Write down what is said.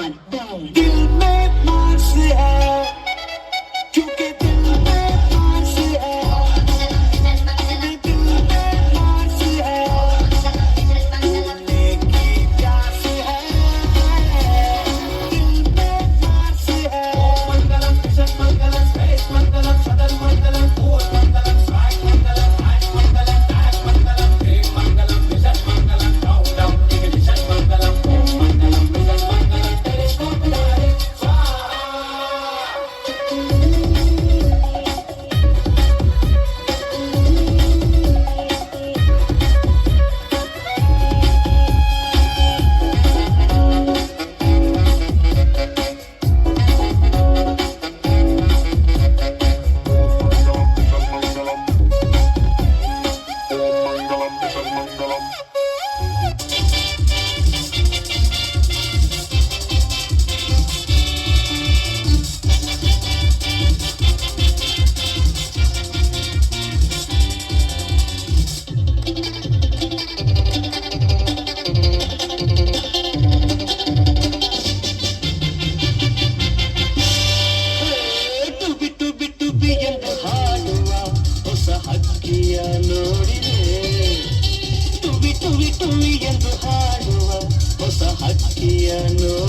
दिल में मांस है क्योंकि दिल में मांस है दिल में मांस है भूलने की प्यास है दिल में मांस है मंगलम विशन मंगलम स्पेस मंगलम सदन मंगलम फूल मंगलम स्वाग मंगलम आज मंगलम टैग मंगलम प्रेम मंगलम विशन मंगलम डाउन डाउन विशन मंगलम मंगलम विशन मंगलम टेलीस्कोप डायरेक्ट ಟುಬಿ ಎಂದು ಹಾಡುವ ಹೊಸ ಹಕ್ಕಿಯ ನೋಡಿದೆ ಟುಬಿ ಟುಬಿ ಟುಬಿ ಎಂದು ಹಾಡುವ ಹೊಸ ಹಕ್ಕಿಯ ನೋಡಿ